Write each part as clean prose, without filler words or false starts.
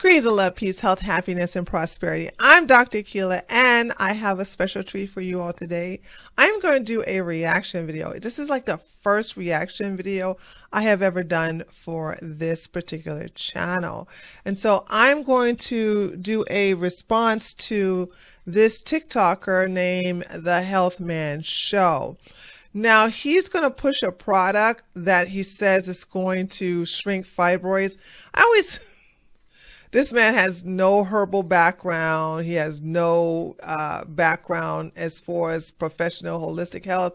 Greetings of love, peace, health, happiness, and prosperity. I'm Dr. Akilah, and I have a special treat for you all today. I'm going to do a reaction video. This is like the first reaction video I have ever done for this particular channel. And so I'm going to do a response to this TikToker named The Health Man Show. Now, he's going to push a product that he says is going to shrink fibroids. This man has no herbal background. He has no background as far as professional holistic health.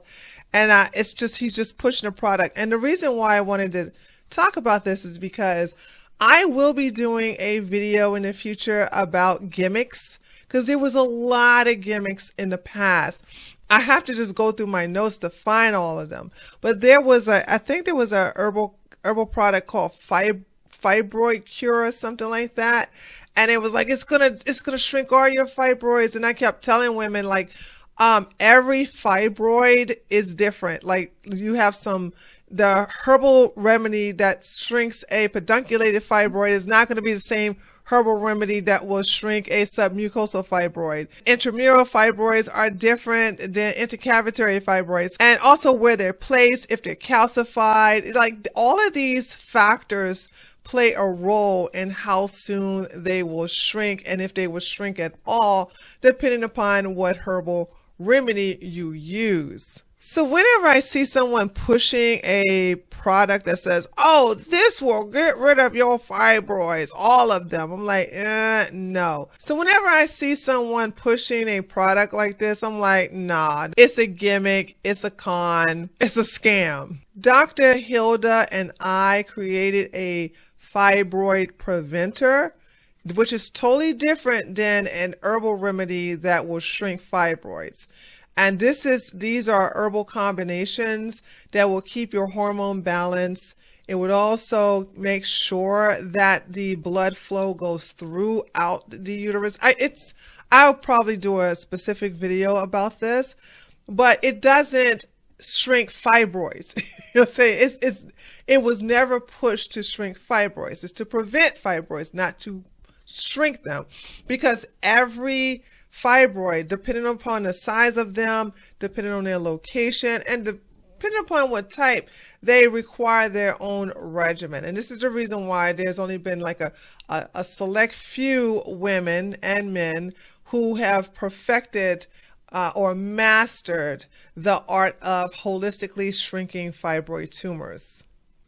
And he's just pushing a product. And the reason why I wanted to talk about this is because I will be doing a video in the future about gimmicks, because there was a lot of gimmicks in the past. I have to just go through my notes to find all of them. But I think there was a herbal product called fibroid cure or something like that, and it was like it's gonna shrink all your fibroids. And I kept telling women, like, every fibroid is different. Like, you have the herbal remedy that shrinks a pedunculated fibroid is not going to be the same herbal remedy that will shrink a submucosal fibroid. Intramural fibroids are different than intercavitary fibroids, and also where they're placed, if they're calcified. Like, all of these factors play a role in how soon they will shrink, and if they will shrink at all, depending upon what herbal remedy you use. So whenever I see someone pushing a product that says, oh, this will get rid of your fibroids, all of them, I'm like, no. So whenever I see someone pushing a product like this, I'm like, nah, it's a gimmick, it's a con, it's a scam. Dr. Hilda and I created a fibroid preventer, which is totally different than an herbal remedy that will shrink fibroids. And these are herbal combinations that will keep your hormone balance. It would also make sure that the blood flow goes throughout the uterus. I'll probably do a specific video about this, but it doesn't shrink fibroids. You'll say it was never pushed to shrink fibroids. It's to prevent fibroids, not to shrink them, because every fibroid, depending upon the size of them, depending on their location, and depending upon what type, they require their own regimen. And this is the reason why there's only been like a select few women and men who have perfected or mastered the art of holistically shrinking fibroid tumors.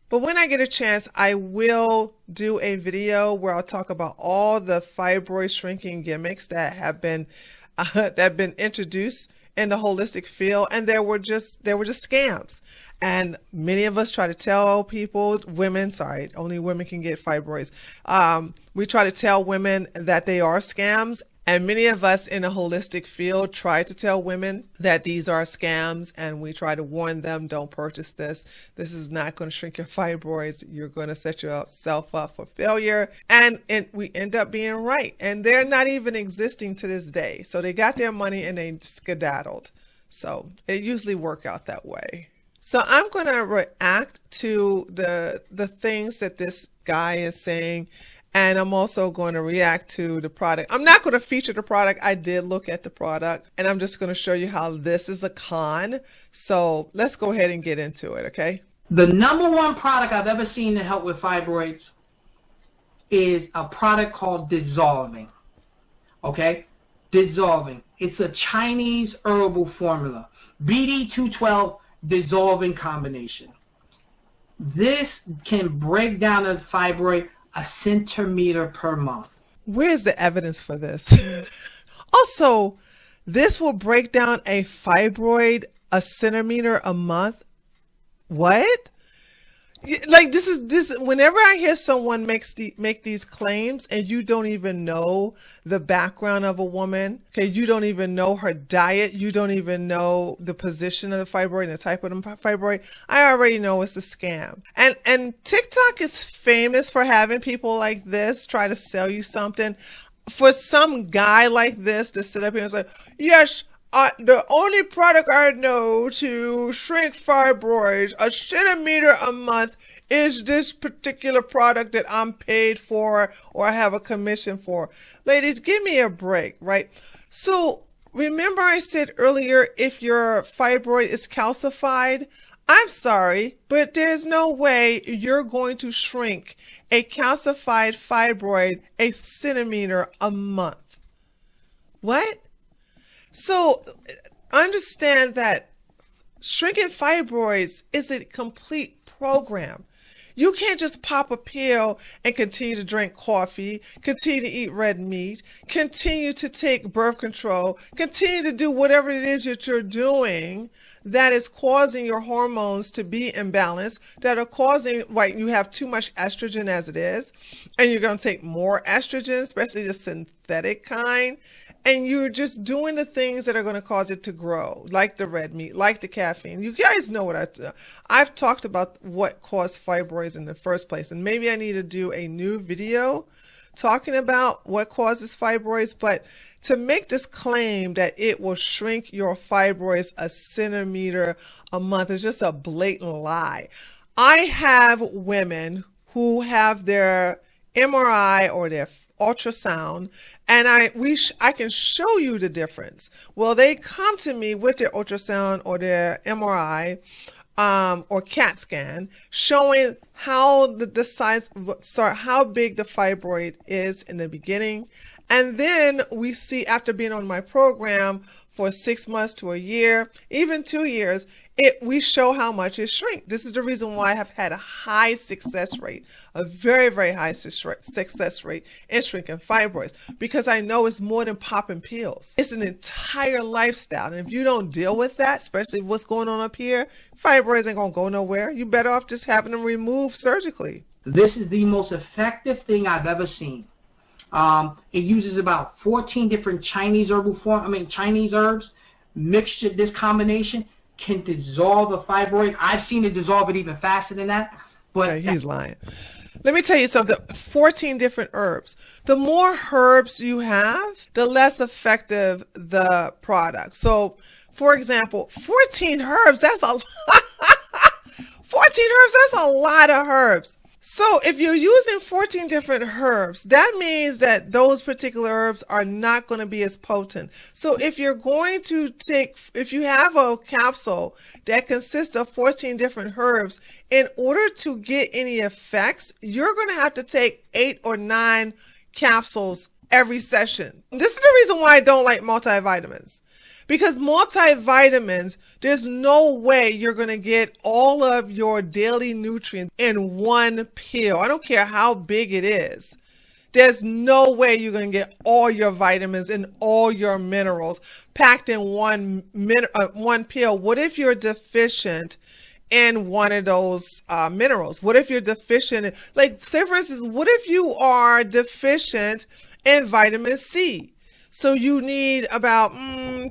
But when I get a chance, I will do a video where I'll talk about all the fibroid shrinking gimmicks that have been introduced in the holistic field, and they were just scams. And many of us try to tell people, only women can get fibroids. We try to tell women that they are scams. And many of us in the holistic field try to tell women that these are scams, and we try to warn them, don't purchase this. This is not going to shrink your fibroids. You're going to set yourself up for failure. And we end up being right. And they're not even existing to this day. So they got their money and they skedaddled. So it usually works out that way. So I'm going to react to the things that this guy is saying. And I'm also going to react to the product. I'm not going to feature the product. I did look at the product, and I'm just going to show you how this is a con. So let's go ahead and get into it, okay? The number one product I've ever seen to help with fibroids is a product called Dissolving, okay? Dissolving. It's a Chinese herbal formula. BD212 Dissolving combination. This can break down a fibroid a centimeter per month. Where's the evidence for this? Also, this will break down a fibroid a centimeter a month. What? Like, this whenever I hear someone make these claims and you don't even know the background of a woman, okay, you don't even know her diet, you don't even know the position of the fibroid and the type of the fibroid, I already know it's a scam. And TikTok is famous for having people like this try to sell you something. For some guy like this to sit up here and say, yes, the only product I know to shrink fibroids a centimeter a month is this particular product that I'm paid for or have a commission for. Ladies, give me a break, right? So remember I said earlier, if your fibroid is calcified, I'm sorry, but there's no way you're going to shrink a calcified fibroid a centimeter a month. What? So understand that shrinking fibroids is a complete program. You can't just pop a pill and continue to drink coffee, continue to eat red meat, continue to take birth control, continue to do whatever it is that you're doing that is causing your hormones to be imbalanced, that are causing, like, you have too much estrogen as it is, and you're going to take more estrogen, especially the synthetic kind, and you're just doing the things that are going to cause it to grow, like the red meat, like the caffeine. You guys know what I've talked about what caused fibroids in the first place, and maybe I need to do a new video talking about what causes fibroids, but to make this claim that it will shrink your fibroids a centimeter a month is just a blatant lie. I have women who have their MRI or their ultrasound, and I can show you the difference. Well, they come to me with their ultrasound or their MRI or CAT scan, showing how the size, how big the fibroid is in the beginning. And then we see, after being on my program for 6 months to a year, even 2 years, we show how much it shrinks. This is the reason why I have had a high success rate, a very, very high success rate in shrinking fibroids, because I know it's more than popping pills. It's an entire lifestyle. And if you don't deal with that, especially what's going on up here, fibroids ain't gonna go nowhere. You're better off just having them removed surgically. This is the most effective thing I've ever seen. It uses about 14 different Chinese herbs. Mixture, this combination can dissolve a fibroid. I've seen it dissolve it even faster than that. But he's lying. Let me tell you something. 14 different herbs. The more herbs you have, the less effective the product. So, for example, 14 herbs, that's a 14 herbs, that's a lot of herbs. So if you're using 14 different herbs, that means that those particular herbs are not going to be as potent. So if you're going to if you have a capsule that consists of 14 different herbs, in order to get any effects, you're going to have to take 8 or 9 capsules every session. This is the reason why I don't like multivitamins. Because multivitamins, there's no way you're going to get all of your daily nutrients in one pill. I don't care how big it is. There's no way you're going to get all your vitamins and all your minerals packed in one pill. What if you're deficient in one of those minerals? What if you're deficient like, say for instance, what if you are deficient in vitamin C? So you need about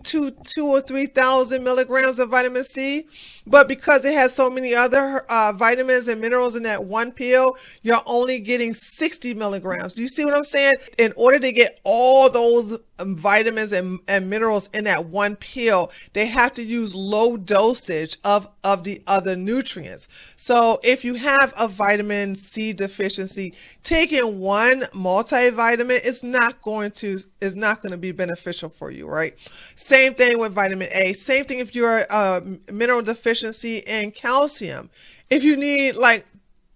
2,000 or 3,000 milligrams of vitamin C, but because it has so many other vitamins and minerals in that one pill, you're only getting 60 milligrams. Do you see what I'm saying? In order to get all those vitamins and minerals in that one pill, they have to use low dosage of the other nutrients. So if you have a vitamin C deficiency, taking one multivitamin is not going to be beneficial for you, right? Same thing with vitamin A. Same thing if you're a mineral deficiency in calcium. If you need like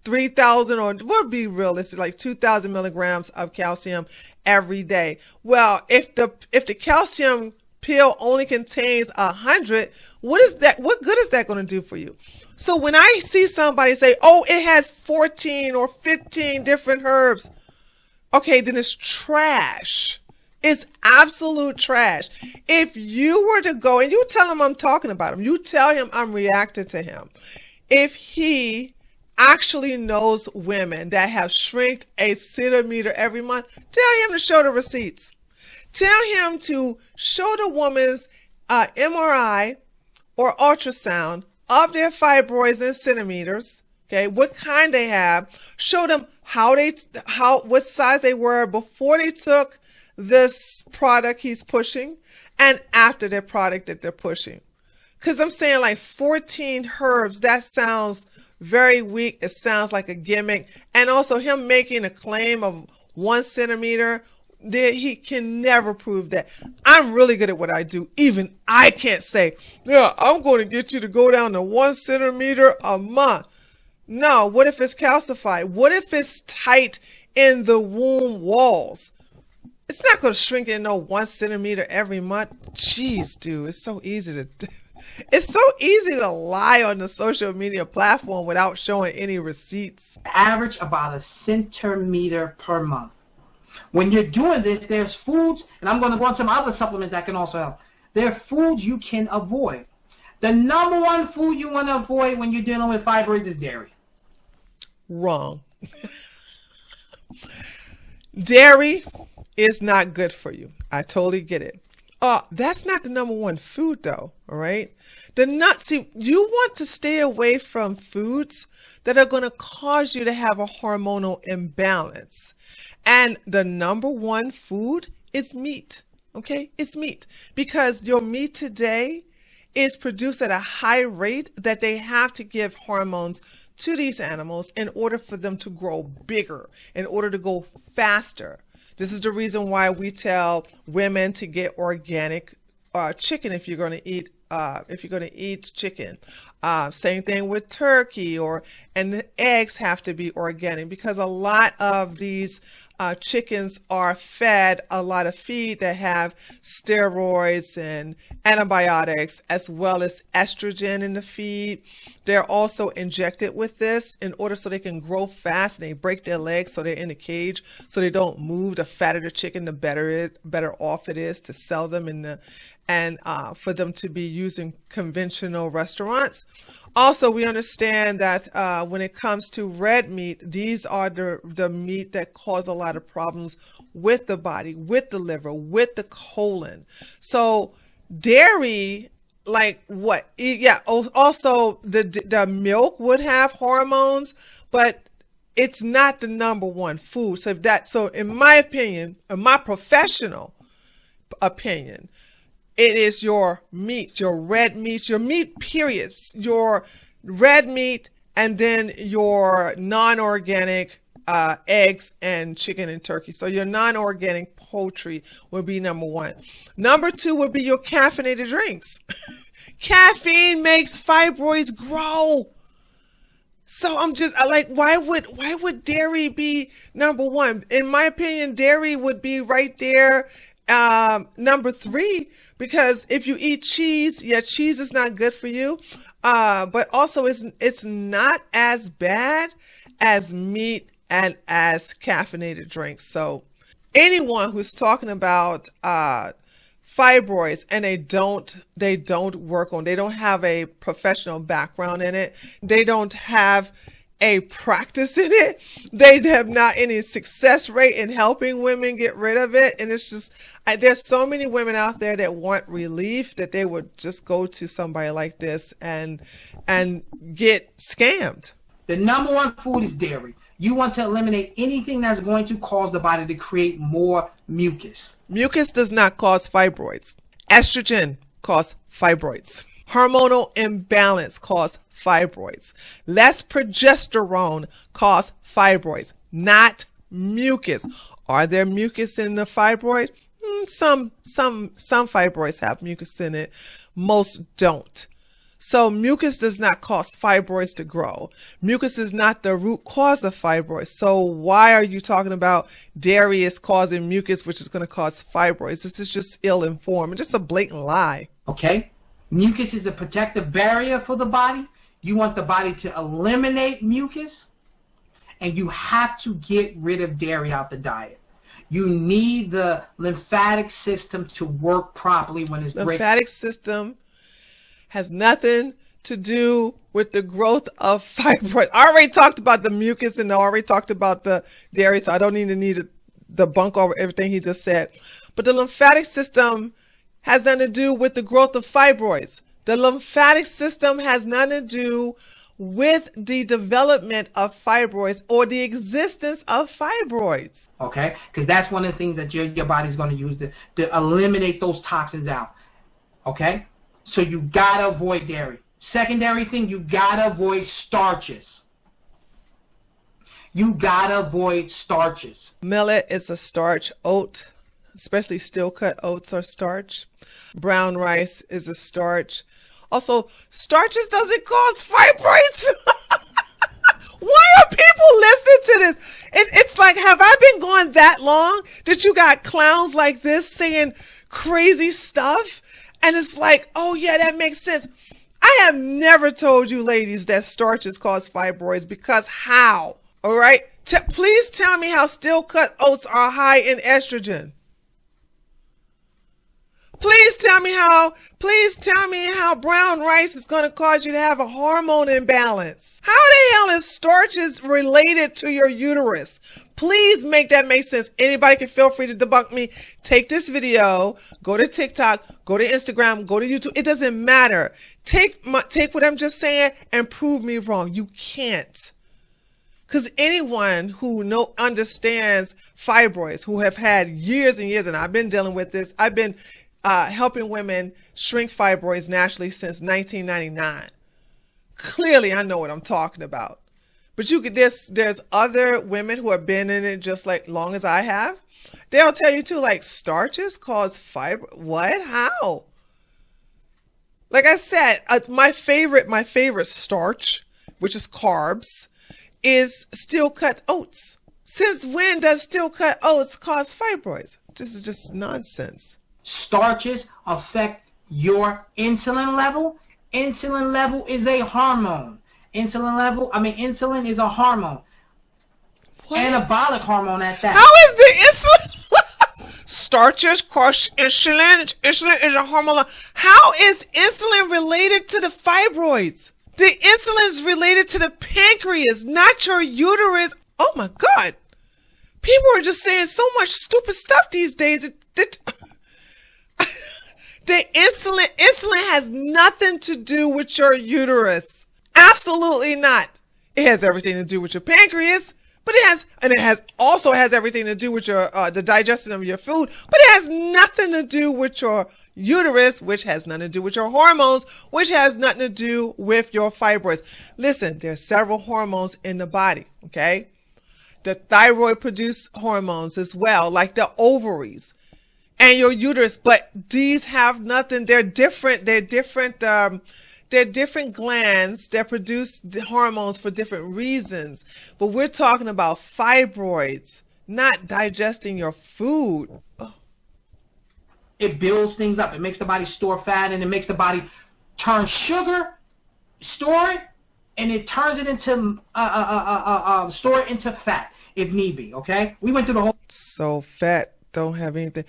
3,000, or we'll be realistic, like 2,000 milligrams of calcium every day. Well, if the calcium pill only contains 100, what good is that going to do for you? So when I see somebody say, oh, it has 14 or 15 different herbs, okay, then it's trash. It's absolute trash. If you were to go and you tell him I'm talking about him, you tell him I'm reacting to him. If he actually knows women that have shrinked a centimeter every month, tell him to show the receipts. Tell him to show the woman's MRI or ultrasound of their fibroids in centimeters. Okay, what kind they have. Show them what size they were before they took this product he's pushing and after their product that they're pushing. Because I'm saying like 14 herbs, that sounds very weak. It sounds like a gimmick. And also him making a claim of 1 centimeter, that he can never prove that. I'm really good at what I do. Even I can't say, yeah, I'm going to get you to go down to 1 centimeter a month. No, what if it's calcified? What if it's tight in the womb walls? It's not going to shrink in no 1 centimeter every month. Jeez, dude, it's so easy to it's so easy to lie on the social media platform without showing any receipts. Average about a centimeter per month. When you're doing this, there's foods, and I'm going to go on some other supplements that can also help. There are foods you can avoid. The number one food you want to avoid when you're dealing with fibroids is dairy. Wrong. Dairy is not good for you. I totally get it. That's not the number one food though, all right? See, you want to stay away from foods that are going to cause you to have a hormonal imbalance. And the number one food is meat, okay? It's meat, because your meat today is produced at a high rate that they have to give hormones to these animals in order for them to grow bigger, in order to go faster. This is the reason why we tell women to get organic chicken if you're going to eat chicken. Same thing with turkey, and the eggs have to be organic, because a lot of these chickens are fed a lot of feed that have steroids and antibiotics, as well as estrogen in the feed. They're also injected with this in order so they can grow fast, and they break their legs so they're in the cage so they don't move. The fatter the chicken, the better off it is to sell them and for them to be using conventional restaurants. Also, we understand that when it comes to red meat, these are the meat that cause a lot of problems with the body, with the liver, with the colon. So dairy, like what? Yeah. Also, the milk would have hormones, but it's not the number one food. So in my opinion, in my professional opinion, it is your meats, your red meats, your meat periods, your red meat, and then your non-organic eggs and chicken and turkey. So your non-organic poultry would be number one. Number two would be your caffeinated drinks. Caffeine makes fibroids grow. So I'm just like, why would dairy be number one? In my opinion, dairy would be right there. Number three, because if you eat cheese, cheese is not good for you. But also it's not as bad as meat and as caffeinated drinks. So anyone who's talking about fibroids and they don't work on, they don't have a professional background in it, they don't have a practice in it, they have not any success rate in helping women get rid of it. And it's just, there's so many women out there that want relief that they would just go to somebody like this and get scammed. The number one food is dairy. You want to eliminate anything that's going to cause the body to create more mucus. Mucus does not cause fibroids. Estrogen causes fibroids. Hormonal imbalance causes fibroids. Less progesterone causes fibroids, not mucus. Are there mucus in the fibroid? Some fibroids have mucus in it. Most don't. So mucus does not cause fibroids to grow. Mucus is not the root cause of fibroids. So why are you talking about dairy is causing mucus, which is going to cause fibroids? This is just ill-informed and just a blatant lie. Okay. Mucus is a protective barrier for the body. You want the body to eliminate mucus, and you have to get rid of dairy out the diet. You need the lymphatic system to work properly when it's lymphatic system has nothing to do with the growth of fibroids. I already talked about the mucus and I already talked about the dairy, so I don't even need to debunk over everything he just said. But the lymphatic system has nothing to do with the growth of fibroids. The lymphatic system has nothing to do with the development of fibroids or the existence of fibroids. Okay, because that's one of the things that your body's going to use to eliminate those toxins out. Okay, so you gotta avoid dairy. Secondary thing, you gotta avoid starches. You gotta avoid starches. Millet is a starch. Oat, especially steel cut oats, are starch. Brown rice is a starch. Also, starches doesn't cause fibroids. Why are people listening to this? It's like, have I been gone that long that you got clowns like this saying crazy stuff? And it's like, oh yeah, that makes sense. I have never told you ladies that starches cause fibroids, because how? All right? Please tell me how steel cut oats are high in estrogen. Please tell me how brown rice is going to cause you to have a hormone imbalance. How the hell is starches related to your uterus? Please make that make sense. Anybody can feel free to debunk me. Take this video, go to TikTok, go to Instagram, go to YouTube. It doesn't matter. Take what I'm just saying and prove me wrong. You can't. Because anyone who understands fibroids, who have had years and years, and I've been dealing with this, I've been helping women shrink fibroids naturally since 1999. Clearly, I know what I'm talking about. But there's other women who have been in it just like long as I have. They'll tell you too, like, starches cause fibroids. What? How? Like I said, my favorite starch, which is carbs, is steel cut oats. Since when does steel cut oats cause fibroids? This is just nonsense. Starches affect your insulin level. Insulin level is a hormone. Insulin is a hormone. What? Anabolic hormone at that. How is the insulin? Starches cause insulin. Insulin is a hormone. How is insulin related to the fibroids? The insulin is related to the pancreas, not your uterus. Oh my God. People are just saying so much stupid stuff these days. The insulin has nothing to do with your uterus. Absolutely not. It has everything to do with your pancreas, but it also has everything to do with your the digestion of your food, but it has nothing to do with your uterus, which has nothing to do with your hormones, which has nothing to do with your fibroids. Listen, there's several hormones in the body, okay? The thyroid produce hormones as well, like the ovaries and your uterus, but these have nothing. They're different. They're different glands that produce the hormones for different reasons. But we're talking about fibroids, not digesting your food. Oh. It builds things up. It makes the body store fat, and it makes the body turn sugar, store it, and it turns it into store it into fat if need be. Okay, we went through the whole. So fat don't have anything.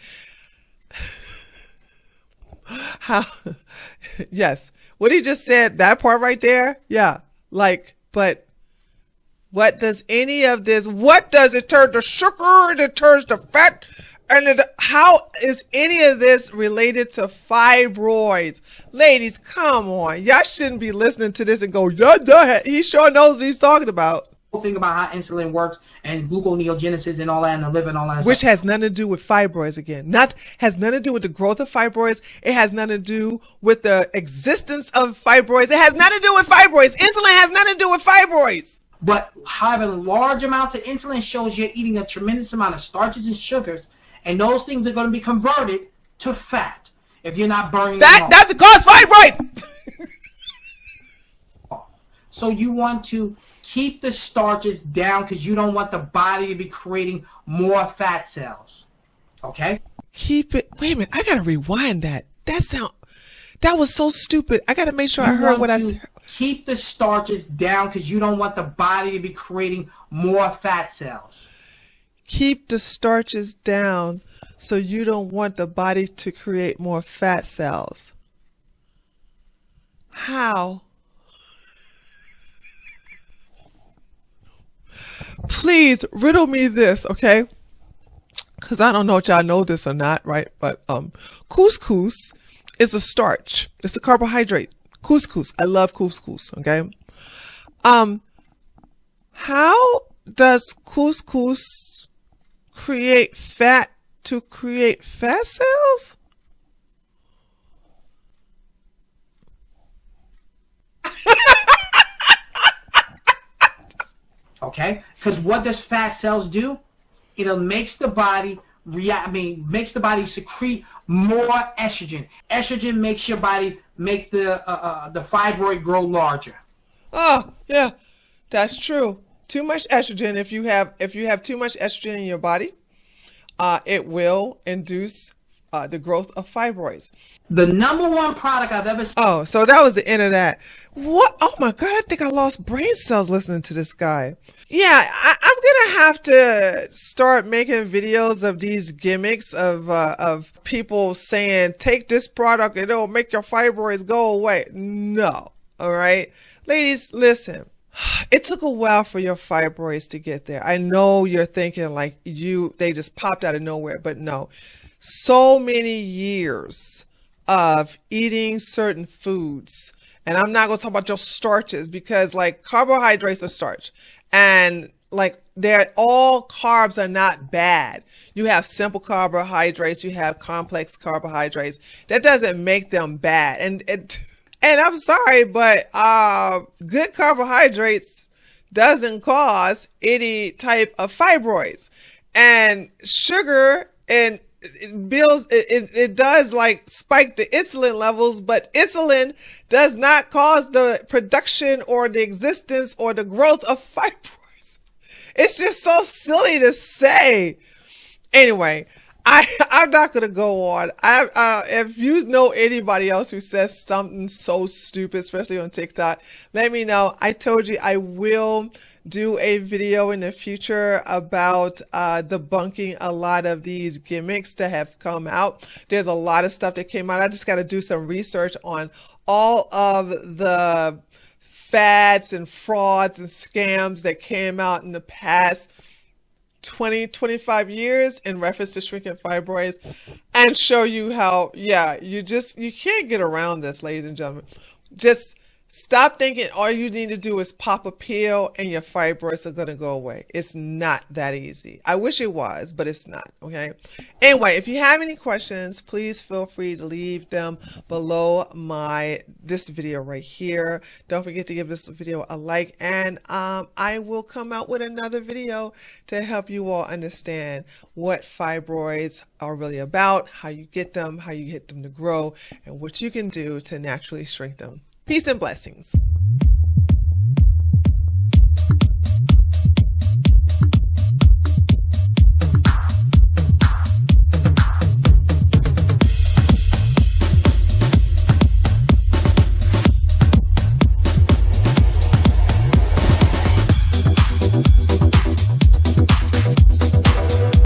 How? Yes, what he just said, that part right there. Yeah, like, but what does any of this? What does it turn to sugar? It turns to fat. And how is any of this related to fibroids? Ladies, come on. Y'all shouldn't be listening to this and go, yeah, he sure knows what he's talking about. Whole thing about how insulin works and gluconeogenesis and all that, and the liver and all that. Which has nothing to do with fibroids again. Has nothing to do with the growth of fibroids. It has nothing to do with the existence of fibroids. It has nothing to do with fibroids. Insulin has nothing to do with fibroids. But having large amounts of insulin shows you're eating a tremendous amount of starches and sugars, and those things are going to be converted to fat if you're not burning them off. That's the cause fibroids. So you want to keep the starches down because you don't want the body to be creating more fat cells. Okay? Keep it. Wait a minute. I got to rewind that. That was so stupid. I got to make sure I heard what I said. Keep the starches down because you don't want the body to be creating more fat cells. Keep the starches down so you don't want the body to create more fat cells. How? Please riddle me this, okay? Because I don't know if y'all know this or not, right? But couscous is a starch. It's a carbohydrate. Couscous. I love couscous, okay? How does couscous create fat to create fat cells? Okay? Because what does fat cells do? It makes the body makes the body secrete more estrogen. Estrogen makes your body make the fibroid grow larger. Oh, yeah, that's true. Too much estrogen. If you have too much estrogen in your body, it will induce the growth of fibroids. The number one product I've ever seen. Oh, so that was the end of that. What? Oh my God, I think I lost brain cells listening to this guy. Yeah, I'm gonna have to start making videos of these gimmicks of people saying, take this product and it'll make your fibroids go away. No. All right. Ladies, listen. It took a while for your fibroids to get there. I know you're thinking like they just popped out of nowhere, but no. So many years of eating certain foods. And I'm not going to talk about just starches because like carbohydrates are starch. And like all carbs are not bad. You have simple carbohydrates, you have complex carbohydrates. That doesn't make them bad. And I'm sorry, but good carbohydrates doesn't cause any type of fibroids. And sugar and it does like spike the insulin levels, but insulin does not cause the production or the existence or the growth of fibroids. It's just so silly to say. Anyway, I'm not going to go on. If you know anybody else who says something so stupid, especially on TikTok, let me know. I told you I will do a video in the future about debunking a lot of these gimmicks that have come out. There's a lot of stuff that came out. I just got to do some research on all of the fads and frauds and scams that came out in the past 20-25 years in reference to shrinking fibroids and show you how, yeah, you can't get around this, ladies and gentlemen. Just stop thinking all you need to do is pop a pill and your fibroids are going to go away. It's not that easy. I wish it was, but it's not. Okay. Anyway, if you have any questions, please feel free to leave them below this video right here. Don't forget to give this video a like, and I will come out with another video to help you all understand what fibroids are really about, how you get them, how you get them to grow, and what you can do to naturally shrink them. Peace and blessings.